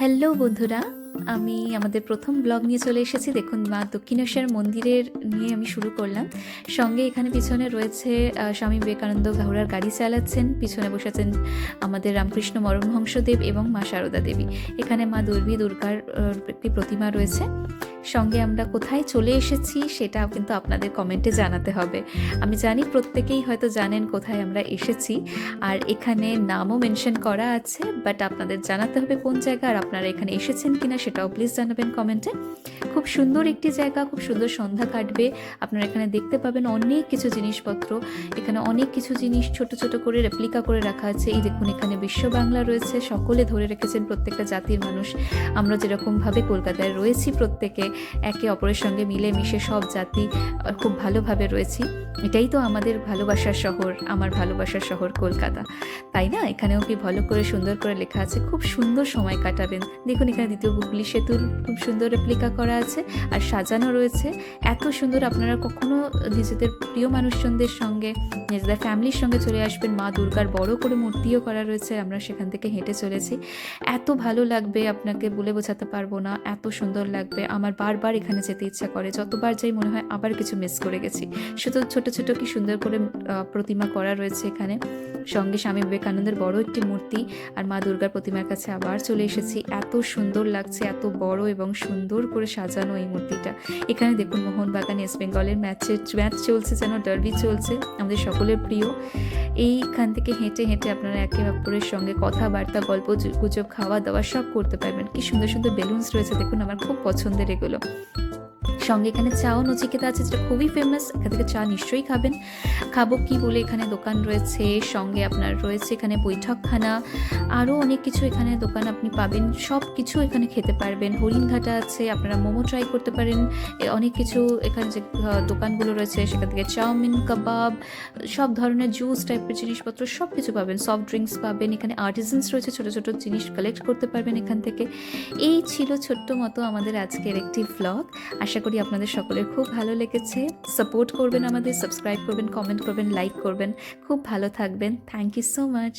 Hello বন্ধুরা, আমি আমাদের প্রথম ব্লগ নিয়ে চলে এসেছি। দেখুন, মা দক্ষিণেশ্বর মন্দিরের নিয়ে আমি শুরু করলাম। সঙ্গে এখানে পিছনে রয়েছে স্বামী বিবেকানন্দ ঘোড়ার গাড়ি চালাচ্ছেন, পিছনে বসেছেন আমাদের রামকৃষ্ণ পরমহংসদেব এবং মা শারদা দেবী। এখানে মা দুর্গার একটি প্রতিমা রয়েছে। সঙ্গে আমরা কোথায় চলে এসেছি সেটাও কিন্তু আপনাদের কমেন্টে জানাতে হবে। আমি জানি প্রত্যেকেই হয়তো জানেন কোথায় আমরা এসেছি, আর এখানে নামও মেনশন করা আছে, বাট আপনাদের জানাতে হবে কোন জায়গা, আর আপনারা এখানে এসেছেন কিনা সেটাও প্লিজ জানাবেন কমেন্টে। খুব সুন্দর একটি জায়গা, খুব সুন্দর সন্ধ্যা কাটবে। আপনারা এখানে দেখতে পাবেন অনেক কিছু জিনিসপত্র। এখানে অনেক কিছু জিনিস ছোট ছোট করে রেপ্লিকা করে রাখা আছে। এই দেখুন, এখানে বিশ্ব বাংলা রয়েছে, সকলে ধরে রেখেছেন, প্রত্যেকটা জাতির মানুষ। আমরা যেরকমভাবে কলকাতায় রয়েছি, প্রত্যেকে একে অপরের সঙ্গে মিলেমিশে সব জাতি খুব ভালোভাবে রয়েছি। এটাই তো আমাদের ভালোবাসার শহর, আমার ভালোবাসার শহর কলকাতা, তাই না? এখানেও কি ভালো করে সুন্দর করে লেখা আছে, খুব সুন্দর সময় কাটাবেন। দেখুন, এখানে দ্বিতীয় হুগলি সেতুর খুব সুন্দর রেপ্লিকা করা আছে আর সাজানো রয়েছে। এত সুন্দর, আপনারা কখনো নিজেদের প্রিয় মানুষজনদের সঙ্গে, নিজেদের ফ্যামিলির সঙ্গে চলে আসবেন। মা দুর্গার বড় করে মূর্তিও করা রয়েছে, আমরা সেখান থেকে হেঁটে চলেছি। এত ভালো লাগবে, আপনাকে বলে বোঝাতে পারবো না, এত সুন্দর লাগবে। আমার বারবার এখানে যেতে ইচ্ছা করে, যতবার যাই মনে হয় আবার কিছু মিস করে গেছি। শুধু ছোট ছোট কি সুন্দর করে প্রতিমা করা রয়েছে এখানে। সঙ্গে স্বামী বিবেকানন্দের বড় একটি মূর্তি, আর মা দুর্গার প্রতিমার কাছে আবার চলে এসেছি। এত সুন্দর লাগছে, এত বড় এবং সুন্দর করে সাজানো এই মূর্তিটা। এখানে দেখুন, মোহনবাগান ইস্ট বেঙ্গলের ম্যাচ চলছে, যেন ডার্বি চলছে, আমাদের সকলের প্রিয়। এইখান থেকে হেঁটে হেঁটে আপনারা একে অপরের সঙ্গে কথাবার্তা, গল্প গুজব, খাওয়া দাওয়া সব করতে পারবেন। কি সুন্দর সুন্দর বেলুনস রয়েছে, দেখুন, আমার খুব পছন্দের এগুলো। সঙ্গে এখানে চাও নচিকেতা আছে, যেটা খুবই ফেমাস। এখান থেকে চা নিশ্চয়ই খাবেন। খাবো কি বলে এখানে দোকান রয়েছে, সঙ্গে আপনার রয়েছে এখানে বৈঠকখানা, আরও অনেক কিছু এখানে দোকান আপনি পাবেন। সব কিছু এখানে খেতে পারবেন। হরিণঘাটা আছে, আপনারা মোমো ট্রাই করতে পারেন। অনেক কিছু এখানে যে দোকানগুলো রয়েছে সেখান থেকে চাউমিন, কাবাব, সব ধরনের জুস টাইপের জিনিসপত্র সব কিছু পাবেন। সফট ড্রিঙ্কস পাবেন। এখানে আর্টিজান্স রয়েছে, ছোটো ছোটো জিনিস কালেক্ট করতে পারবেন এখান থেকে। এই ছিল ছোট্ট মতো আমাদের আজকের একটি ভ্লগ। আশা করি আপনাদের সকলের খুব ভালো লেগেছে। সাপোর্ট করবেন আমাদের, সাবস্ক্রাইব করবেন, কমেন্ট করবেন, লাইক করবেন। খুব ভালো থাকবেন। Thank you so much.